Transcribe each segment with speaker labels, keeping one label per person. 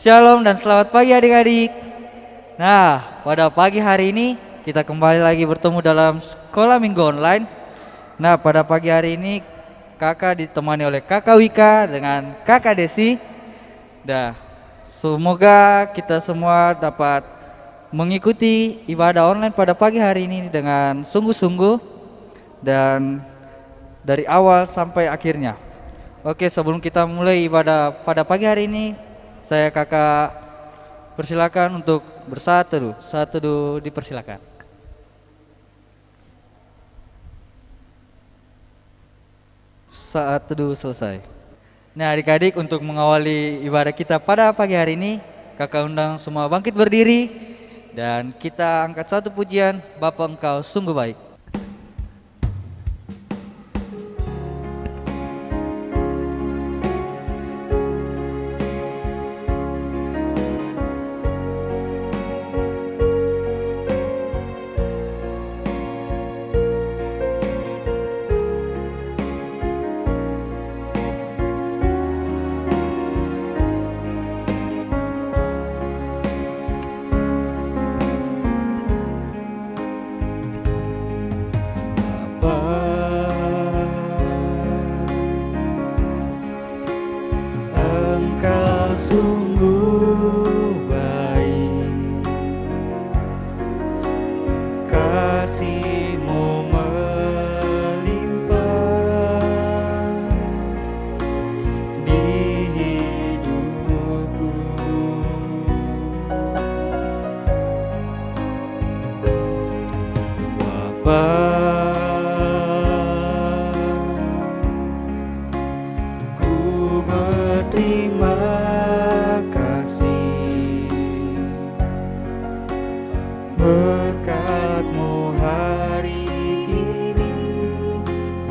Speaker 1: Shalom dan selamat pagi adik-adik. Nah, pada pagi hari ini kita kembali lagi bertemu dalam sekolah minggu online. Nah, pada pagi hari ini kakak ditemani oleh kakak Wika dengan kakak Desi. Nah, semoga kita semua dapat mengikuti ibadah online pada pagi hari ini dengan sungguh-sungguh dan dari awal sampai akhirnya. Oke, sebelum kita mulai ibadah pada pagi hari ini, saya kakak persilakan untuk bersaat teduh. Saat teduh dipersilakan. Saat teduh selesai. Nah, adik-adik, untuk mengawali ibadah kita pada pagi hari ini, kakak undang semua bangkit berdiri dan kita angkat satu pujian, Bapa Engkau sungguh baik.
Speaker 2: Engkau sungguh baik, kasih-Mu melimpah di hidupku. Bapa, terima kasih berkat-Mu hari ini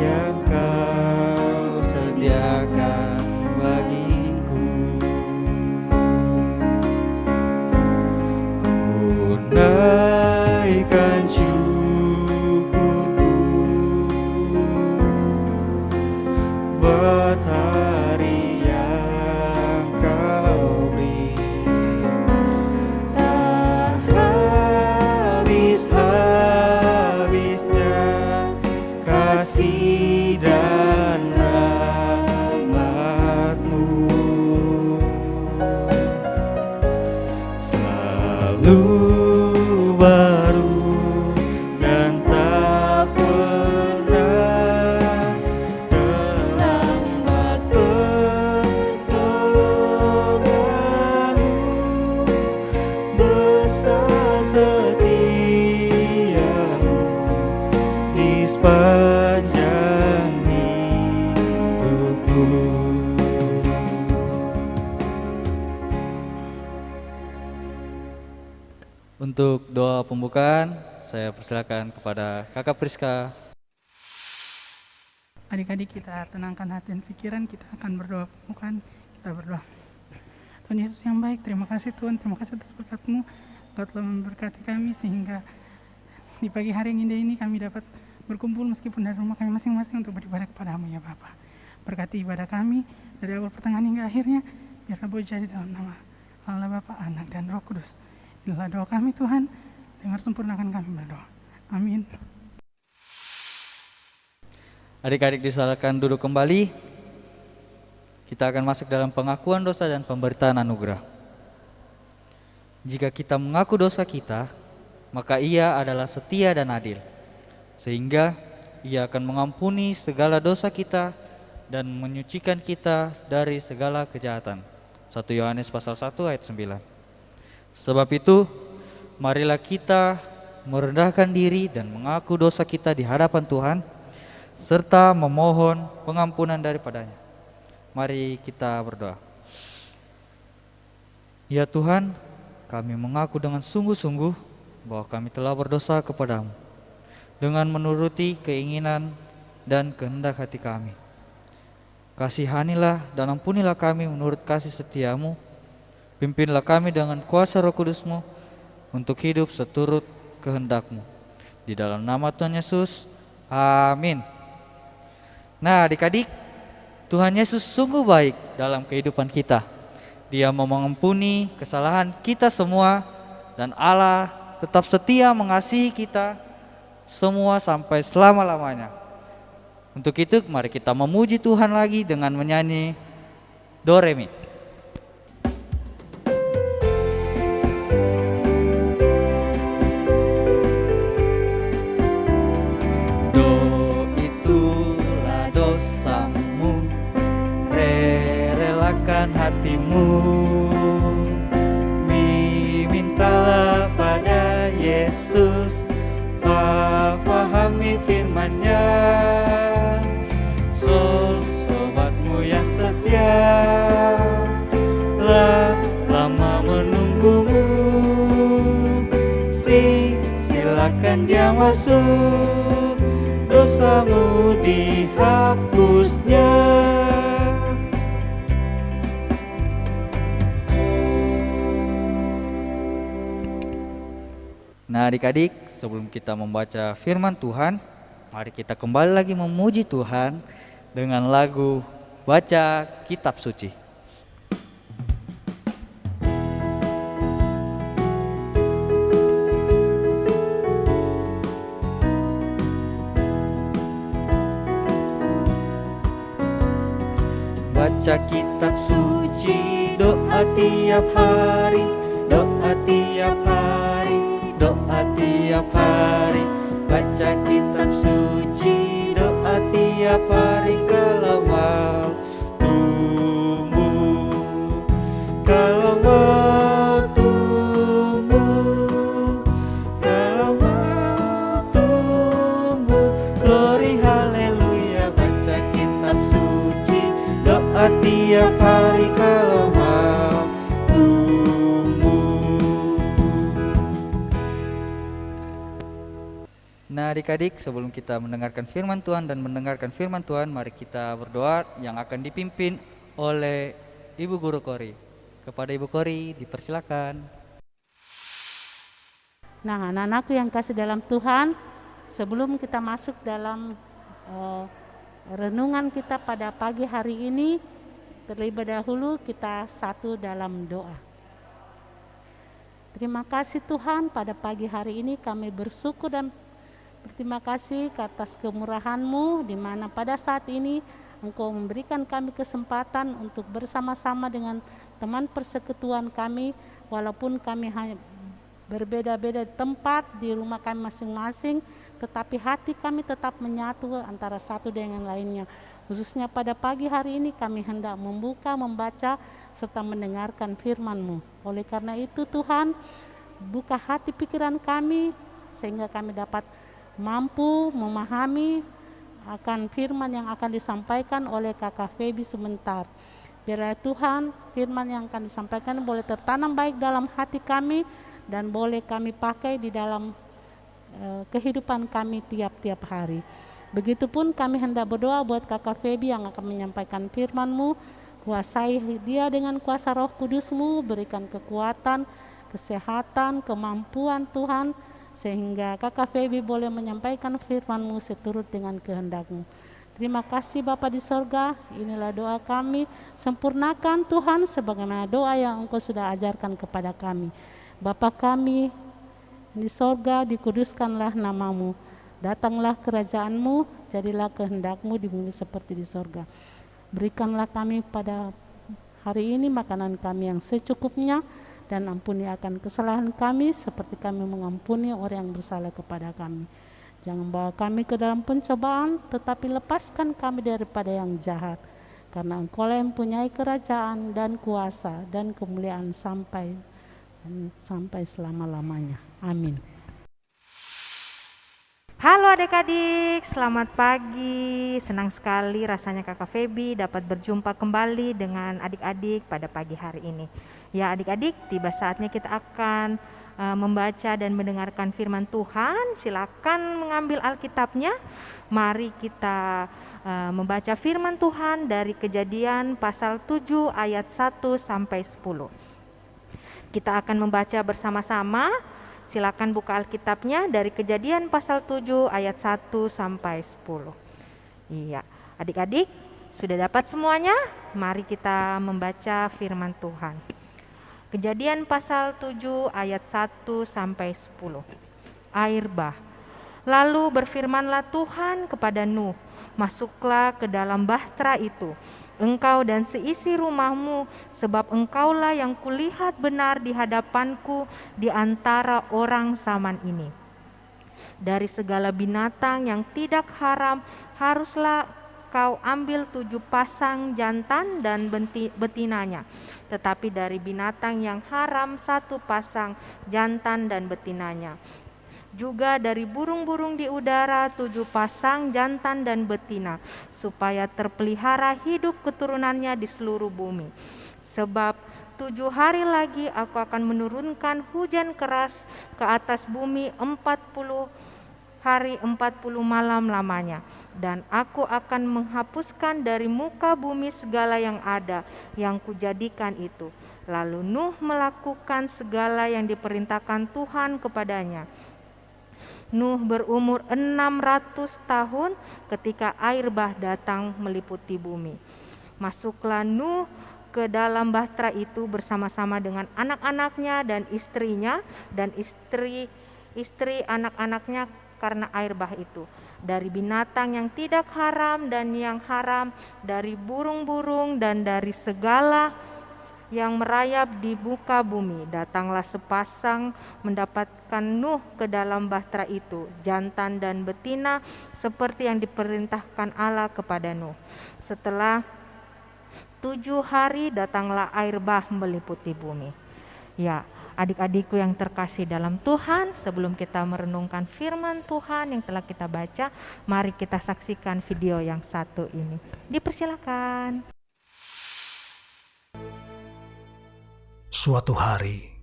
Speaker 2: yang Kau sediakan bagiku. Ku naikkan syukurku buat hari yang Kau beri. Tak habis-habisnya kasih dan rahmat-Mu, selalu baru dan tak pernah terlambat pertolongan-Mu, besar setia-Mu di sepanjang hidupku.
Speaker 1: Untuk doa pembukaan, saya persilakan kepada kakak Priska.
Speaker 3: Adik-adik, kita tenangkan hati dan pikiran, kita akan berdoa pembukaan. Kita berdoa. Tuhan Yesus yang baik, terima kasih Tuhan, terima kasih atas berkat-Mu. Engkau telah memberkati kami sehingga di pagi hari yang indah ini kami dapat berkumpul meskipun dari rumah kami masing-masing untuk beribadah kepada-Mu ya Bapa. Berkati ibadah kami dari awal pertengahan hingga akhirnya, biarlah boleh jadi dalam nama Allah Bapa, Anak dan Roh Kudus. Inilah doa kami Tuhan, dengar sempurnakan kami berdoa. Amin.
Speaker 1: Adik-adik disilakan duduk kembali. Kita akan masuk dalam pengakuan dosa dan pemberitaan anugerah. Jika kita mengaku dosa kita, maka Ia adalah setia dan adil, sehingga Ia akan mengampuni segala dosa kita dan menyucikan kita dari segala kejahatan. 1 Yohanes pasal 1 ayat 9. Sebab itu, marilah kita merendahkan diri dan mengaku dosa kita di hadapan Tuhan, serta memohon pengampunan daripadanya. Mari kita berdoa. Ya Tuhan, kami mengaku dengan sungguh-sungguh bahwa kami telah berdosa kepadamu dengan menuruti keinginan dan kehendak hati kami. Kasihanilah dan ampunilah kami menurut kasih setiamu. Pimpinlah kami dengan kuasa Roh Kudus-Mu untuk hidup seturut kehendak-Mu. Di dalam nama Tuhan Yesus, amin. Nah adik-adik, Tuhan Yesus sungguh baik dalam kehidupan kita. Dia mau mengampuni kesalahan kita semua, dan Allah tetap setia mengasihi kita semua sampai selama-lamanya. Untuk itu mari kita memuji Tuhan lagi dengan menyanyi Do Re Mi. Do itulah dosamu, re relakan hatimu, mi mintalah pada Yesus, fahami firman-Nya. Sol sobatmu yang setia, lama menunggumu, silakan dia masuk, dosamu dihapusnya. Nah adik-adik, sebelum kita membaca firman Tuhan, mari kita kembali lagi memuji Tuhan dengan lagu Baca Kitab Suci. Baca kitab suci, doa tiap hari, doa tiap hari, doa tiap hari. Baca kitab suci, doa tiap hari, kalau mau tumbuh, kalau mau tumbuh, kalau mau tumbuh. Glory haleluya. Baca kitab suci, doa tiap hari, kalau mau tumbuh. Nah adik-adik, sebelum kita mendengarkan firman Tuhan dan mendengarkan firman Tuhan, mari kita berdoa yang akan dipimpin oleh Ibu Guru Kori. Kepada Ibu Kori dipersilakan.
Speaker 4: Nah, anak-anakku yang kasih dalam Tuhan, sebelum kita masuk dalam renungan kita pada pagi hari ini, terlebih dahulu kita satu dalam doa. Terima kasih Tuhan, pada pagi hari ini kami bersyukur dan berterima kasih atas kemurahan-Mu, di mana pada saat ini Engkau memberikan kami kesempatan untuk bersama-sama dengan teman persekutuan kami, walaupun kami hanya berbeda-beda tempat di rumah kami masing-masing, tetapi hati kami tetap menyatu antara satu dengan lainnya. Khususnya pada pagi hari ini kami hendak membuka, membaca, serta mendengarkan firman-Mu. Oleh karena itu Tuhan, buka hati pikiran kami sehingga kami dapat mampu memahami akan firman yang akan disampaikan oleh Kakak Feby sebentar. Biarlah Tuhan, firman yang akan disampaikan boleh tertanam baik dalam hati kami dan boleh kami pakai di dalam kehidupan kami tiap-tiap hari. Begitupun kami hendak berdoa buat Kakak Feby yang akan menyampaikan firman-Mu. Kuasai dia dengan kuasa Roh Kudus-Mu, berikan kekuatan, kesehatan, kemampuan Tuhan, sehingga Kakak Feby boleh menyampaikan firman-Mu seturut dengan kehendak-Mu. Terima kasih Bapa di sorga, inilah doa kami, sempurnakan Tuhan sebagaimana doa yang Engkau sudah ajarkan kepada kami. Bapa kami di sorga, dikuduskanlah nama-Mu, datanglah kerajaan-Mu, jadilah kehendak-Mu di bumi seperti di sorga. Berikanlah kami pada hari ini makanan kami yang secukupnya, dan ampuni akan kesalahan kami seperti kami mengampuni orang yang bersalah kepada kami. Jangan bawa kami ke dalam pencobaan, tetapi lepaskan kami daripada yang jahat. Karena Engkau yang mempunyai kerajaan dan kuasa dan kemuliaan sampai selama-lamanya. Amin.
Speaker 5: Halo adik-adik, selamat pagi. Senang sekali rasanya Kakak Feby dapat berjumpa kembali dengan adik-adik pada pagi hari ini. Ya adik-adik, tiba saatnya kita akan membaca dan mendengarkan firman Tuhan. Silakan mengambil Alkitabnya. Mari kita membaca firman Tuhan dari Kejadian pasal 7 ayat 1 sampai 10. Kita akan membaca bersama-sama. Silakan buka Alkitabnya dari Kejadian pasal 7 ayat 1 sampai 10. Iya, adik-adik sudah dapat semuanya? Mari kita membaca firman Tuhan. Kejadian pasal 7 ayat 1 sampai 10. Air bah. Lalu berfirmanlah Tuhan kepada Nuh, masuklah ke dalam bahtera itu, engkau dan seisi rumahmu, sebab engkaulah yang kulihat benar di hadapanku di antara orang zaman ini. Dari segala binatang yang tidak haram haruslah kau ambil 7 pasang jantan dan betinanya. Tetapi dari binatang yang haram 1 pasang jantan dan betinanya. Juga dari burung-burung di udara 7 pasang jantan dan betina, supaya terpelihara hidup keturunannya di seluruh bumi. Sebab 7 hari lagi aku akan menurunkan hujan keras ke atas bumi 40 hari 40 malam lamanya. Dan aku akan menghapuskan dari muka bumi segala yang ada yang kujadikan itu. Lalu Nuh melakukan segala yang diperintahkan Tuhan kepadanya. Nuh berumur 600 tahun ketika air bah datang meliputi bumi. Masuklah Nuh ke dalam bahtera itu bersama-sama dengan anak-anaknya dan istrinya dan istri anak-anaknya karena air bah itu. Dari binatang yang tidak haram dan yang haram, dari burung-burung dan dari segala yang merayap di muka bumi. Datanglah sepasang mendapatkan Nuh ke dalam bahtera itu, jantan dan betina, seperti yang diperintahkan Allah kepada Nuh. Setelah 7 hari datanglah air bah meliputi bumi. Ya, adik-adikku yang terkasih dalam Tuhan, sebelum kita merenungkan firman Tuhan yang telah kita baca, mari kita saksikan video yang satu ini. Dipersilakan.
Speaker 6: Suatu hari,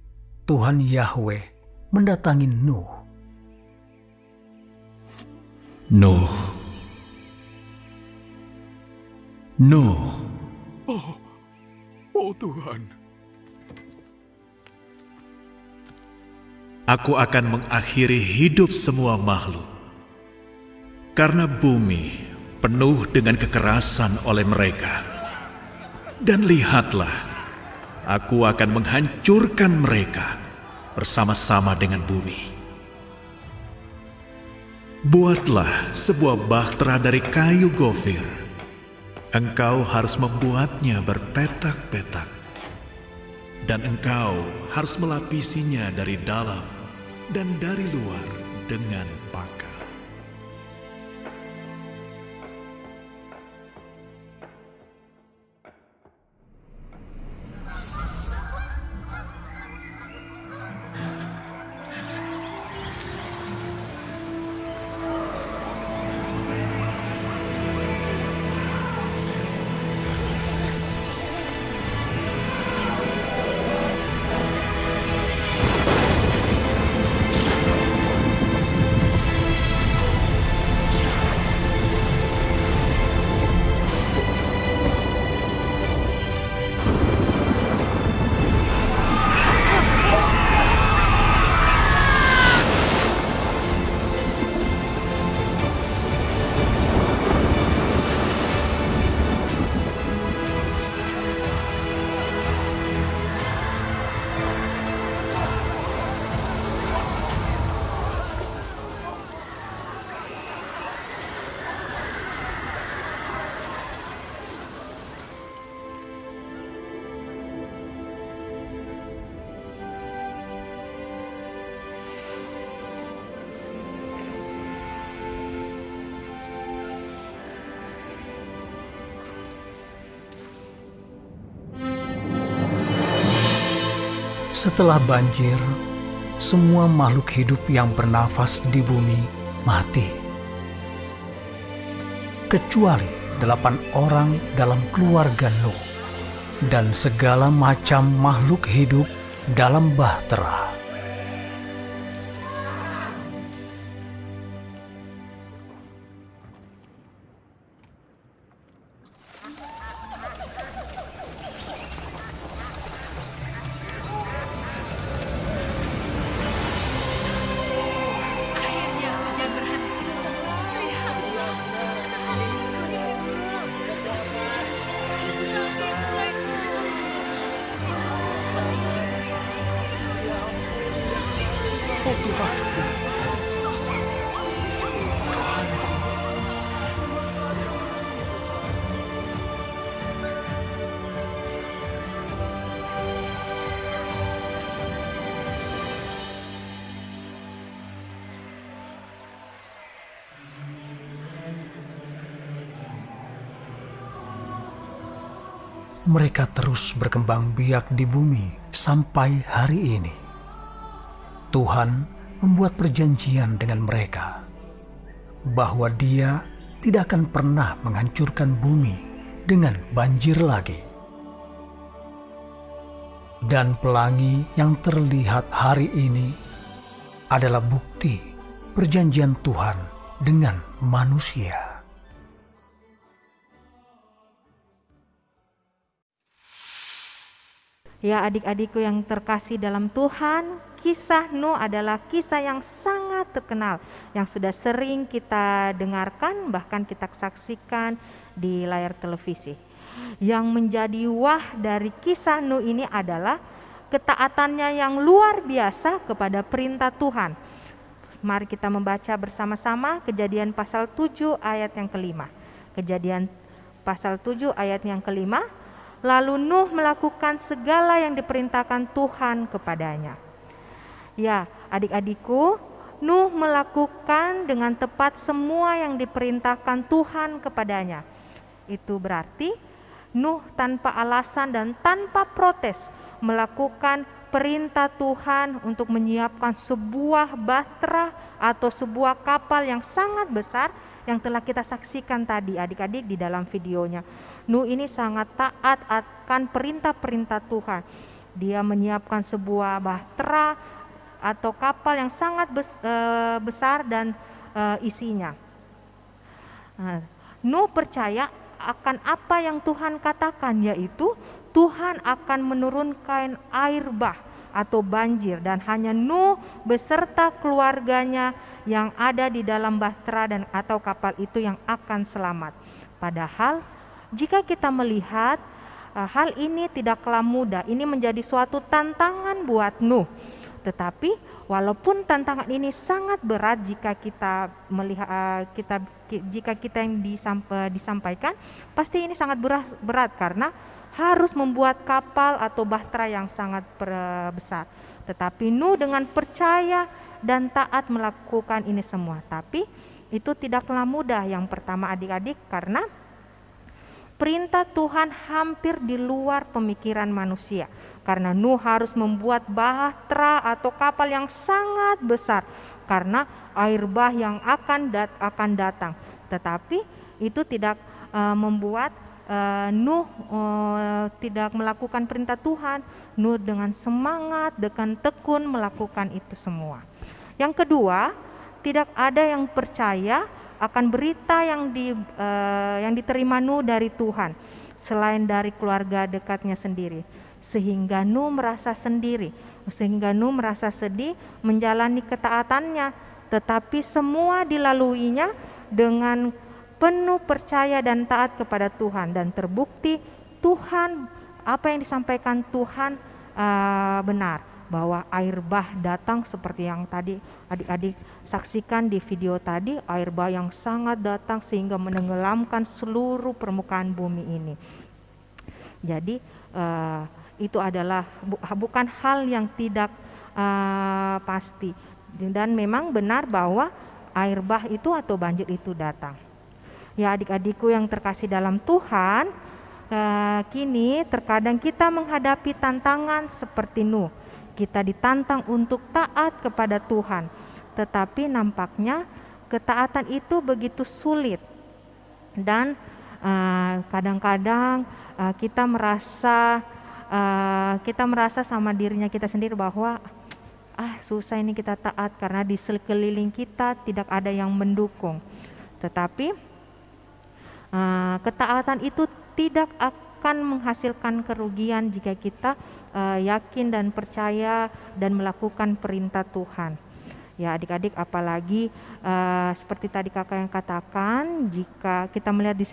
Speaker 6: Tuhan Yahweh mendatangi Nuh.
Speaker 7: Nuh.
Speaker 8: Oh Tuhan,
Speaker 7: Aku akan mengakhiri hidup semua makhluk, karena bumi penuh dengan kekerasan oleh mereka. Dan lihatlah, aku akan menghancurkan mereka bersama-sama dengan bumi. Buatlah sebuah bahtera dari kayu gofir. Engkau harus membuatnya berpetak-petak, dan engkau harus melapisinya dari dalam dan dari luar dengan pakat.
Speaker 6: Setelah banjir, semua makhluk hidup yang bernafas di bumi mati. Kecuali 8 orang dalam keluarga Nuh dan segala macam makhluk hidup dalam bahtera.
Speaker 9: Akhirnya hujan berhenti. Lihat. Mulai turun.
Speaker 6: mereka terus berkembang biak di bumi sampai hari ini. Tuhan membuat perjanjian dengan mereka bahwa Dia tidak akan pernah menghancurkan bumi dengan banjir lagi. Dan pelangi yang terlihat hari ini adalah bukti perjanjian Tuhan dengan manusia.
Speaker 5: Ya adik-adikku yang terkasih dalam Tuhan, kisah Nuh adalah kisah yang sangat terkenal, yang sudah sering kita dengarkan, bahkan kita saksikan di layar televisi. Yang menjadi wah dari kisah Nuh ini adalah ketaatannya yang luar biasa kepada perintah Tuhan. Mari kita membaca bersama-sama Kejadian pasal 7 ayat yang kelima. Kejadian pasal 7 ayat yang kelima. Lalu Nuh melakukan segala yang diperintahkan Tuhan kepadanya. Ya, adik-adikku, Nuh melakukan dengan tepat semua yang diperintahkan Tuhan kepadanya. Itu berarti Nuh tanpa alasan dan tanpa protes melakukan perintah Tuhan untuk menyiapkan sebuah bahtera atau sebuah kapal yang sangat besar yang telah kita saksikan tadi adik-adik di dalam videonya. Nuh ini sangat taat akan perintah-perintah Tuhan. Dia menyiapkan sebuah bahtera atau kapal yang sangat besar dan isinya. Nuh percaya akan apa yang Tuhan katakan, yaitu Tuhan akan menurunkan air bah atau banjir, dan hanya Nuh beserta keluarganya yang ada di dalam bahtera dan atau kapal itu yang akan selamat. Padahal jika kita melihat hal ini tidaklah mudah, ini menjadi suatu tantangan buat Nuh. Tetapi walaupun tantangan ini sangat berat jika kita melihat jika kita yang disampaikan, pasti ini sangat berat karena harus membuat kapal atau bahtera yang sangat besar. Tetapi Nuh dengan percaya dan taat melakukan ini semua. Tapi itu tidaklah mudah. Yang pertama adik-adik, karena perintah Tuhan hampir di luar pemikiran manusia. Karena Nuh harus membuat bahtera atau kapal yang sangat besar karena air bah yang akan datang. Tetapi itu tidak membuat Nuh tidak melakukan perintah Tuhan. Nuh dengan semangat, dengan tekun melakukan itu semua. Yang kedua, tidak ada yang percaya akan berita yang diterima Nuh dari Tuhan selain dari keluarga dekatnya sendiri, sehingga Nuh merasa sedih menjalani ketaatannya, tetapi semua dilaluinya dengan penuh percaya dan taat kepada Tuhan, dan terbukti Tuhan, apa yang disampaikan Tuhan benar, bahwa air bah datang seperti yang tadi adik-adik saksikan di video tadi. Air bah yang sangat datang sehingga menenggelamkan seluruh permukaan bumi ini. Jadi itu adalah bukan hal yang tidak pasti, dan memang benar bahwa air bah itu atau banjir itu datang. Ya adik-adikku yang terkasih dalam Tuhan, kini terkadang kita menghadapi tantangan seperti Nuh. Kita ditantang untuk taat kepada Tuhan, tetapi nampaknya ketaatan itu begitu sulit. Dan kadang-kadang kita merasa sama dirinya kita sendiri bahwa susah ini kita taat karena di sekeliling kita tidak ada yang mendukung. Tetapi ketaatan itu tidak akan menghasilkan kerugian jika kita yakin dan percaya dan melakukan perintah Tuhan. Ya adik-adik, apalagi seperti tadi kakak yang katakan, jika kita melihat di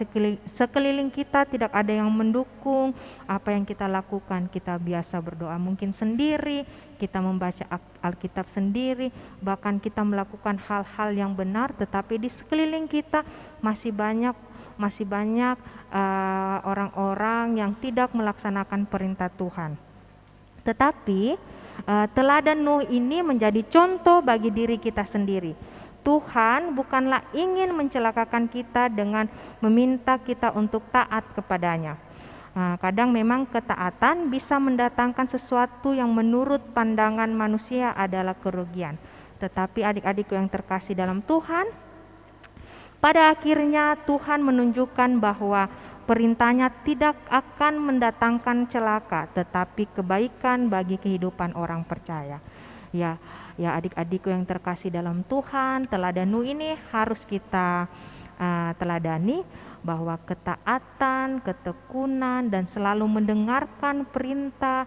Speaker 5: sekeliling kita tidak ada yang mendukung apa yang kita lakukan, kita biasa berdoa mungkin sendiri, kita membaca Alkitab sendiri, bahkan kita melakukan hal-hal yang benar, tetapi di sekeliling kita masih banyak orang-orang yang tidak melaksanakan perintah Tuhan. Tetapi teladan Nuh ini menjadi contoh bagi diri kita sendiri. Tuhan bukanlah ingin mencelakakan kita dengan meminta kita untuk taat kepadanya. Kadang memang ketaatan bisa mendatangkan sesuatu yang menurut pandangan manusia adalah kerugian. Tetapi adik-adikku yang terkasih dalam Tuhan, pada akhirnya Tuhan menunjukkan bahwa perintahnya tidak akan mendatangkan celaka, tetapi kebaikan bagi kehidupan orang percaya. Ya adik-adikku yang terkasih dalam Tuhan, teladan Nuh ini harus kita teladani, bahwa ketaatan, ketekunan, dan selalu mendengarkan perintah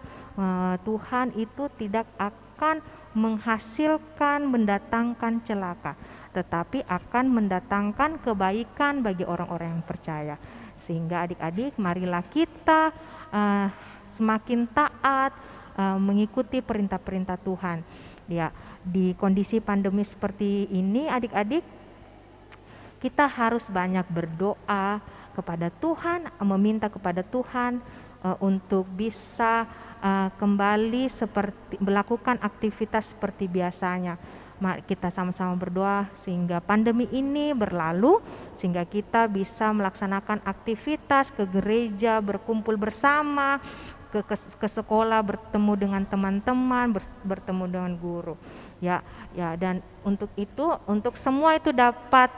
Speaker 5: Tuhan itu tidak akan menghasilkan mendatangkan celaka, tetapi akan mendatangkan kebaikan bagi orang-orang yang percaya. Sehingga adik-adik, marilah kita semakin taat mengikuti perintah-perintah Tuhan. Ya, di kondisi pandemi seperti ini adik-adik, kita harus banyak berdoa kepada Tuhan, meminta kepada Tuhan untuk bisa kembali seperti melakukan aktivitas seperti biasanya. Mari kita sama-sama berdoa sehingga pandemi ini berlalu, sehingga kita bisa melaksanakan aktivitas ke gereja, berkumpul bersama, ke sekolah, bertemu dengan teman-teman, bertemu dengan guru. Ya, dan untuk semua itu dapat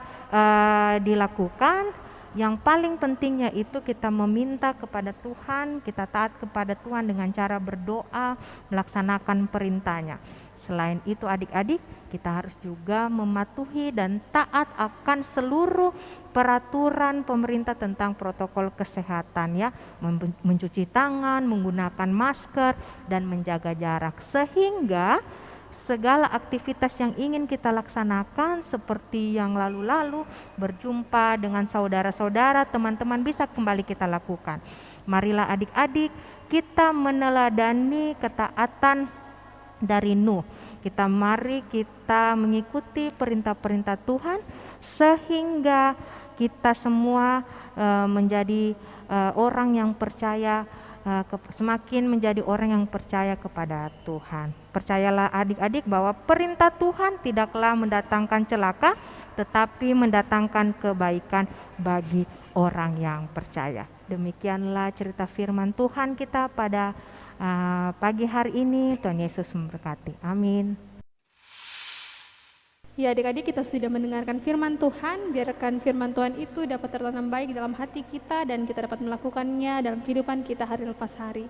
Speaker 5: dilakukan, yang paling pentingnya itu kita meminta kepada Tuhan, kita taat kepada Tuhan dengan cara berdoa, melaksanakan perintahnya. Selain itu adik-adik, kita harus juga mematuhi dan taat akan seluruh peraturan pemerintah tentang protokol kesehatan, ya, mencuci tangan, menggunakan masker, dan menjaga jarak, sehingga segala aktivitas yang ingin kita laksanakan seperti yang lalu-lalu, berjumpa dengan saudara-saudara, teman-teman, bisa kembali kita lakukan. Marilah adik-adik kita meneladani ketaatan dari Nuh. Mari kita mengikuti perintah-perintah Tuhan sehingga kita semua menjadi orang yang percaya, semakin menjadi orang yang percaya kepada Tuhan. Percayalah adik-adik bahwa perintah Tuhan tidaklah mendatangkan celaka, tetapi mendatangkan kebaikan bagi orang yang percaya. Demikianlah cerita firman Tuhan kita pada pagi hari ini. Tuhan Yesus memberkati. Amin.
Speaker 8: Ya adik-adik, kita sudah mendengarkan firman Tuhan. Biarkan firman Tuhan itu dapat tertanam baik dalam hati kita dan kita dapat melakukannya dalam kehidupan kita hari lepas hari.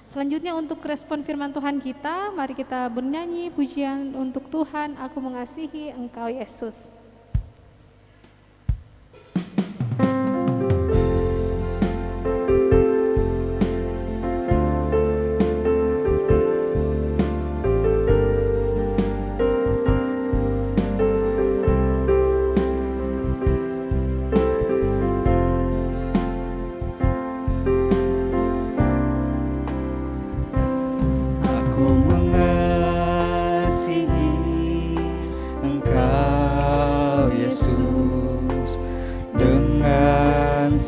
Speaker 8: Selanjutnya untuk respon firman Tuhan kita, mari kita bernyanyi pujian untuk Tuhan, Aku Mengasihi Engkau Yesus.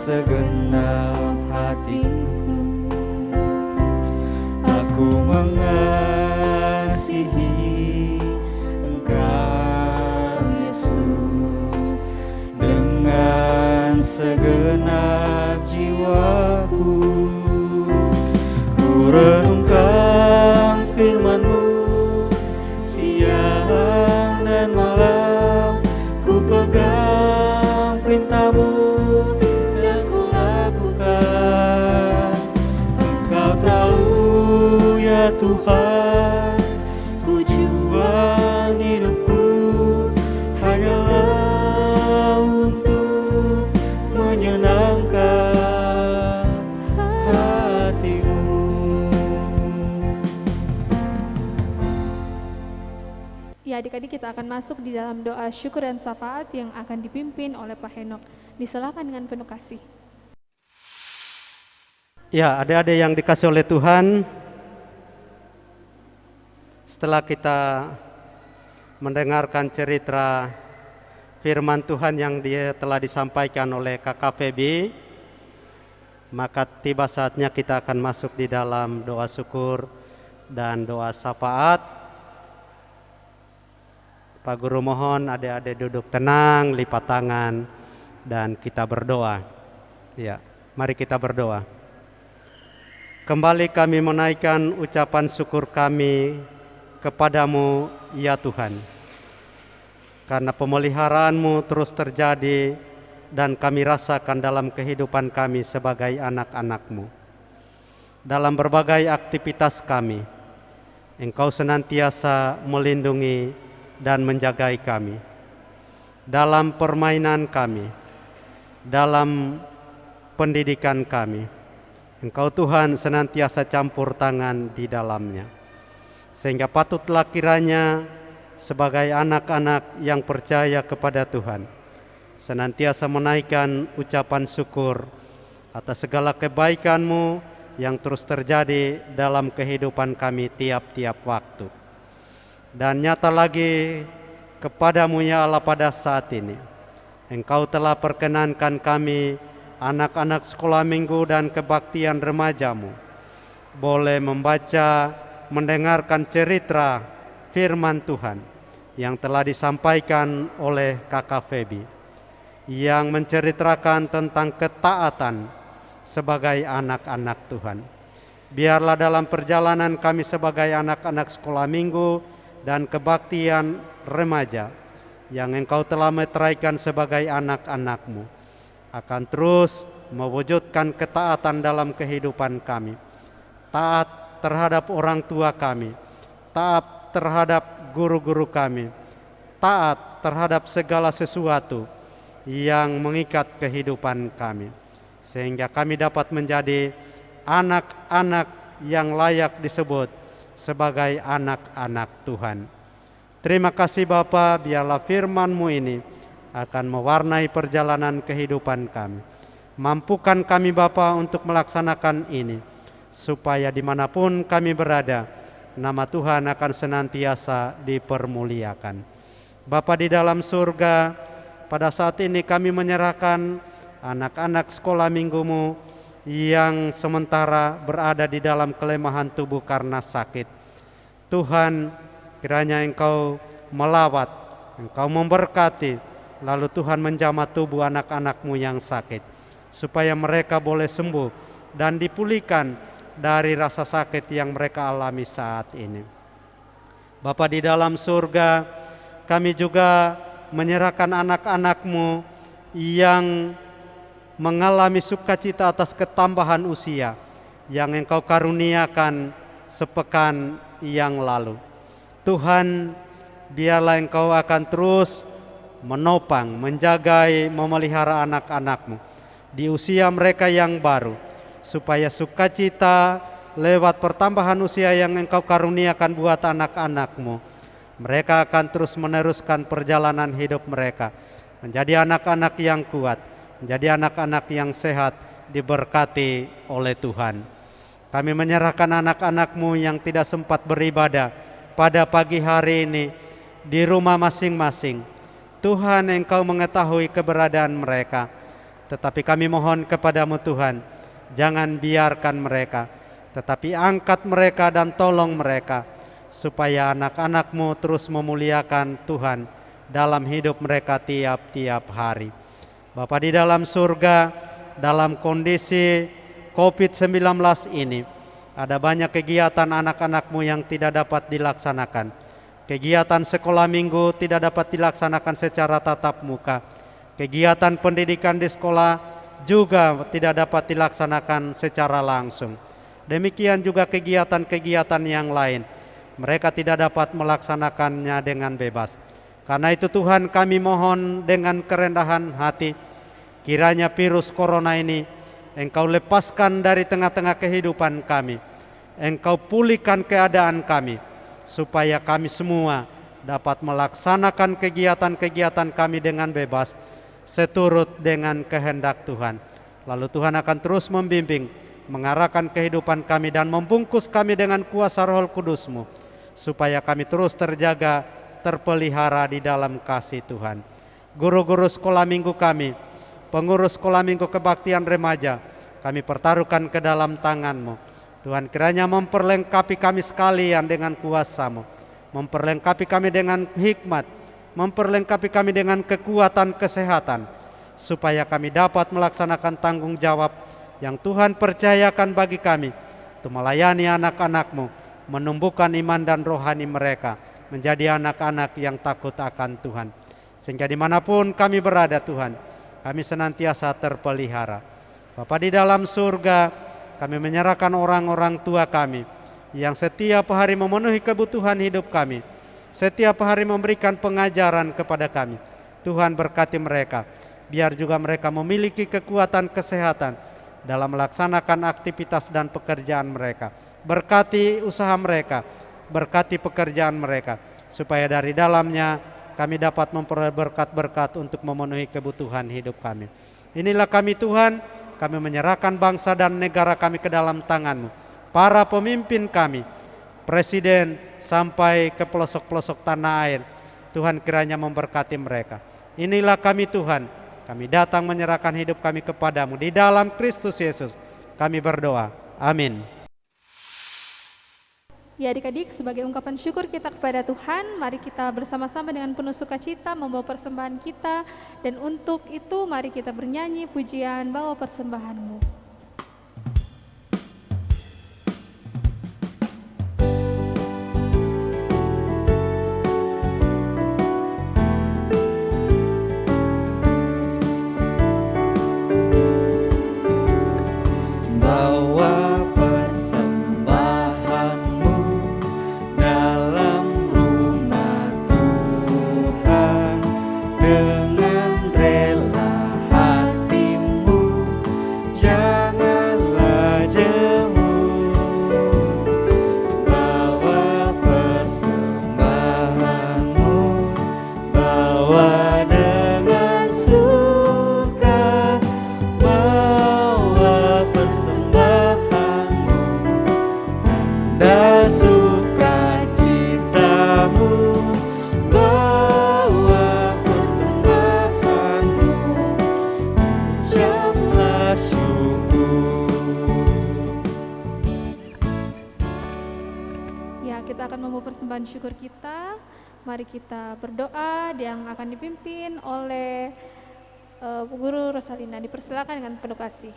Speaker 1: Segenap hatiku, aku mengasihi Engkau Yesus dengan segenap jiwaku. Ku renungkan firman-Mu siang dan malam, ku pegang perintah-Mu. Tuhan, tujuan hidupku hanyalah untuk menyenangkan hati-Mu.
Speaker 8: Ya adik-adik, kita akan masuk di dalam doa syukur dan syafaat yang akan dipimpin oleh Pak Henok. Disilakan dengan penuh kasih.
Speaker 10: Ya adik-adik yang dikasih oleh Tuhan, setelah kita mendengarkan cerita firman Tuhan yang telah disampaikan oleh Kakak Feby, maka tiba saatnya kita akan masuk di dalam doa syukur dan doa syafaat. Pak Guru mohon adik-adik duduk tenang, lipat tangan, dan kita berdoa. Ya, mari kita berdoa. Kembali kami menaikkan ucapan syukur kami kepadamu, ya Tuhan. Karena pemeliharaanmu terus terjadi dan kami rasakan dalam kehidupan kami sebagai anak-anak-Mu. Dalam berbagai aktivitas kami, Engkau senantiasa melindungi dan menjagai kami. Dalam permainan kami, dalam pendidikan kami, Engkau Tuhan senantiasa campur tangan di dalamnya. Sehingga patutlah kiranya sebagai anak-anak yang percaya kepada Tuhan, senantiasa menaikkan ucapan syukur atas segala kebaikan-Mu yang terus terjadi dalam kehidupan kami tiap-tiap waktu. Dan nyata lagi kepadamu ya Allah pada saat ini, Engkau telah perkenankan kami anak-anak sekolah minggu dan kebaktian remaja-Mu boleh membaca, mendengarkan cerita firman Tuhan yang telah disampaikan oleh Kakak Feby, yang menceritakan tentang ketaatan sebagai anak-anak Tuhan. Biarlah dalam perjalanan kami sebagai anak-anak sekolah minggu dan kebaktian remaja yang Engkau telah meteraikan sebagai anak-anak-Mu akan terus mewujudkan ketaatan dalam kehidupan kami. Taat terhadap orang tua kami, taat terhadap guru-guru kami, taat terhadap segala sesuatu yang mengikat kehidupan kami, sehingga kami dapat menjadi anak-anak yang layak disebut sebagai anak-anak Tuhan. Terima kasih Bapa, biarlah firman-Mu ini akan mewarnai perjalanan kehidupan kami. Mampukan kami Bapa untuk melaksanakan ini, supaya dimanapun kami berada, nama Tuhan akan senantiasa dipermuliakan. Bapa di dalam surga, pada saat ini kami menyerahkan anak-anak sekolah minggu-Mu yang sementara berada di dalam kelemahan tubuh karena sakit. Tuhan, kiranya Engkau melawat, Engkau memberkati, lalu Tuhan menjamah tubuh anak-anak-Mu yang sakit, supaya mereka boleh sembuh dan dipulihkan dari rasa sakit yang mereka alami saat ini. Bapa di dalam surga, kami juga menyerahkan anak-anak-Mu yang mengalami sukacita atas ketambahan usia yang Engkau karuniakan sepekan yang lalu. Tuhan, biarlah Engkau akan terus menopang, menjagai, memelihara anak-anak-Mu di usia mereka yang baru, supaya sukacita lewat pertambahan usia yang Engkau karuniakan buat anak-anak-Mu, mereka akan terus meneruskan perjalanan hidup mereka menjadi anak-anak yang kuat, menjadi anak-anak yang sehat, diberkati oleh Tuhan. Kami menyerahkan anak-anak-Mu yang tidak sempat beribadah pada pagi hari ini di rumah masing-masing. Tuhan, Engkau mengetahui keberadaan mereka, tetapi kami mohon kepadamu Tuhan, jangan biarkan mereka, tetapi angkat mereka dan tolong mereka, supaya anak-anak-Mu terus memuliakan Tuhan dalam hidup mereka tiap-tiap hari. Bapa di dalam surga, dalam kondisi COVID-19 ini, ada banyak kegiatan anak-anak-Mu yang tidak dapat dilaksanakan. Kegiatan sekolah minggu tidak dapat dilaksanakan secara tatap muka. Kegiatan pendidikan di sekolah juga tidak dapat dilaksanakan secara langsung. Demikian juga kegiatan-kegiatan yang lain, mereka tidak dapat melaksanakannya dengan bebas. Karena itu Tuhan, kami mohon dengan kerendahan hati, kiranya virus corona ini Engkau lepaskan dari tengah-tengah kehidupan kami. Engkau pulihkan keadaan kami, supaya kami semua dapat melaksanakan kegiatan-kegiatan kami dengan bebas, seturut dengan kehendak Tuhan. Lalu Tuhan akan terus membimbing, mengarahkan kehidupan kami dan membungkus kami dengan kuasa Roh Kudus-Mu, supaya kami terus terjaga, terpelihara di dalam kasih Tuhan. Guru-guru sekolah minggu kami, pengurus sekolah minggu kebaktian remaja, kami pertaruhkan ke dalam tangan-Mu. Tuhan, kiranya memperlengkapi kami sekalian dengan kuasa-Mu, memperlengkapi kami dengan hikmat, memperlengkapi kami dengan kekuatan kesehatan, supaya kami dapat melaksanakan tanggung jawab yang Tuhan percayakan bagi kami. untuk melayani anak-anak-Mu, menumbuhkan iman dan rohani mereka, menjadi anak-anak yang takut akan Tuhan. Sehingga dimanapun kami berada Tuhan, kami senantiasa terpelihara. Bapa di dalam surga, kami menyerahkan orang-orang tua kami, yang setiap hari memenuhi kebutuhan hidup kami, setiap hari memberikan pengajaran kepada kami. Tuhan berkati mereka, biar juga mereka memiliki kekuatan kesehatan dalam melaksanakan aktivitas dan pekerjaan mereka. Berkati usaha mereka, berkati pekerjaan mereka, supaya dari dalamnya kami dapat memperoleh berkat-berkat untuk memenuhi kebutuhan hidup kami. Inilah kami Tuhan, kami menyerahkan bangsa dan negara kami ke dalam tangan-Mu. Para pemimpin kami, presiden sampai ke pelosok-pelosok tanah air, Tuhan kiranya memberkati mereka. Inilah kami Tuhan, kami datang menyerahkan hidup kami kepadamu. Di dalam Kristus Yesus kami berdoa. Amin.
Speaker 8: Ya adik-adik, sebagai ungkapan syukur kita kepada Tuhan, mari kita bersama-sama dengan penuh sukacita membawa persembahan kita. Dan untuk itu mari kita bernyanyi pujian bawa persembahanmu. Syukur kita, mari kita berdoa yang akan dipimpin oleh Guru Rosalina. Dipersilakan dengan penuh kasih.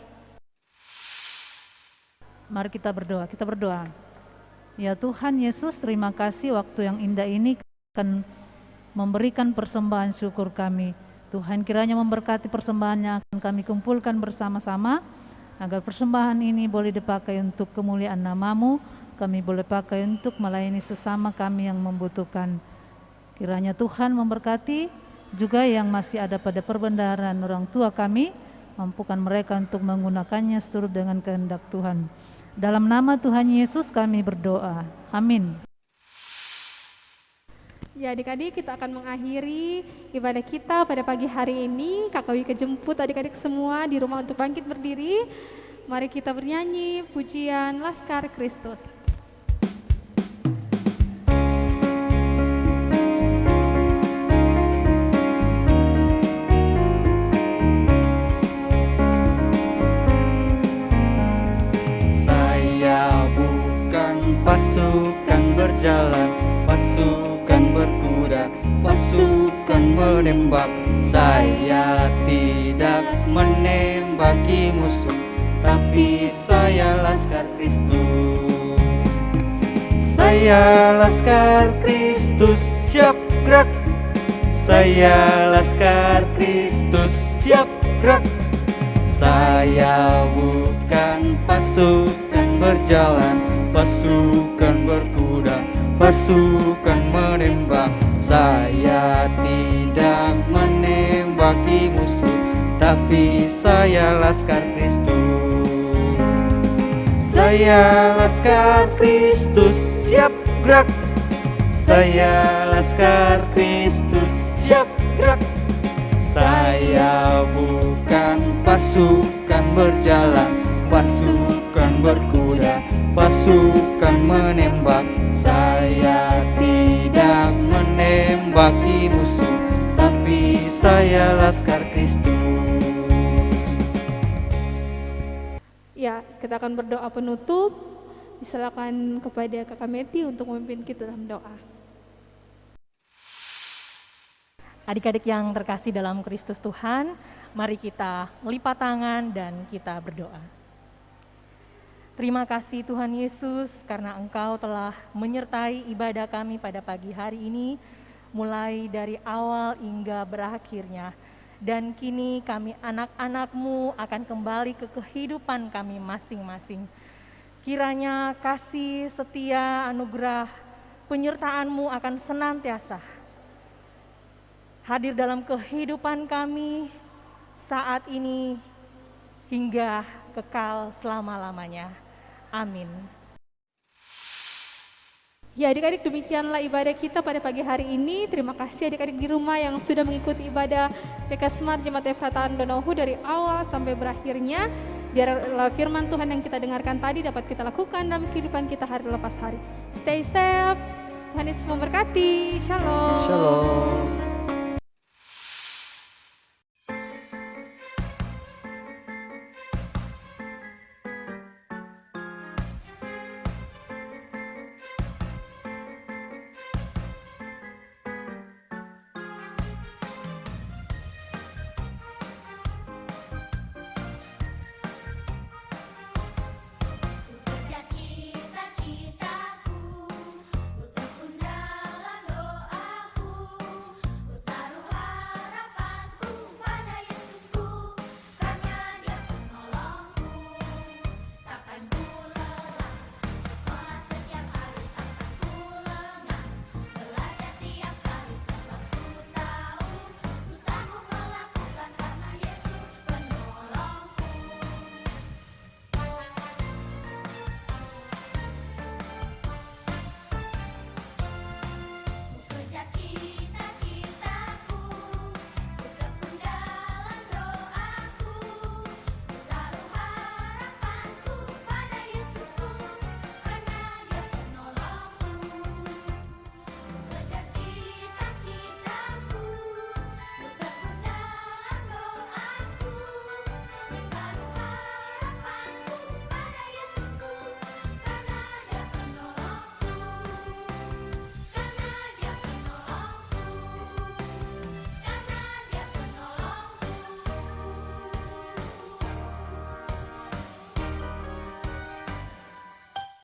Speaker 11: Mari kita berdoa. Ya Tuhan Yesus, terima kasih waktu yang indah ini akan memberikan persembahan syukur kami. Tuhan kiranya memberkati persembahan yang akan kami kumpulkan bersama-sama, agar persembahan ini boleh dipakai untuk kemuliaan nama-Mu. Kami boleh pakai untuk melayani sesama kami yang membutuhkan. Kiranya Tuhan memberkati juga yang masih ada pada perbendaharaan orang tua kami, mampukan mereka untuk menggunakannya seturut dengan kehendak Tuhan. Dalam nama Tuhan Yesus kami berdoa. Amin.
Speaker 8: Ya adik-adik, kita akan mengakhiri ibadah kita pada pagi hari ini. Kakak Wika jemput adik-adik semua di rumah untuk bangkit berdiri. Mari kita bernyanyi pujian Laskar Kristus.
Speaker 1: Pasukan berjalan, pasukan berkuda, pasukan menembak. Saya tidak menembaki musuh, tapi saya Laskar Kristus. Saya Laskar Kristus, siap gerak. Saya Laskar Kristus, siap gerak. Saya bukan pasukan berjalan, pasukan berkuda, pasukan menembak. Saya tidak menembaki musuh, tapi saya Laskar Kristus. Saya Laskar Kristus, siap gerak. Saya Laskar Kristus, siap gerak. Saya bukan pasukan berjalan, pasukan berkuda, pasukan menembak. Saya tidak menembaki musuh, tapi saya Laskar Kristus.
Speaker 8: Ya, kita akan berdoa penutup. Silakan kepada Kakak Meti untuk memimpin kita dalam doa.
Speaker 12: Adik-adik yang terkasih dalam Kristus Tuhan, mari kita melipat tangan dan kita berdoa. Terima kasih Tuhan Yesus karena Engkau telah menyertai ibadah kami pada pagi hari ini, mulai dari awal hingga berakhirnya. Dan kini kami anak-anak-Mu akan kembali ke kehidupan kami masing-masing. Kiranya kasih, setia, anugerah, penyertaan-Mu akan senantiasa hadir dalam kehidupan kami saat ini hingga kekal selama-lamanya. Amin.
Speaker 8: Ya adik-adik, demikianlah ibadah kita pada pagi hari ini. Terima kasih adik-adik di rumah yang sudah mengikuti ibadah PK Smart Jemaat Efrataan Donohu dari awal sampai berakhirnya. Biarlah firman Tuhan yang kita dengarkan tadi dapat kita lakukan dalam kehidupan kita hari lepas hari. Stay safe, Tuhan Yesus memberkati. Shalom.
Speaker 1: Shalom.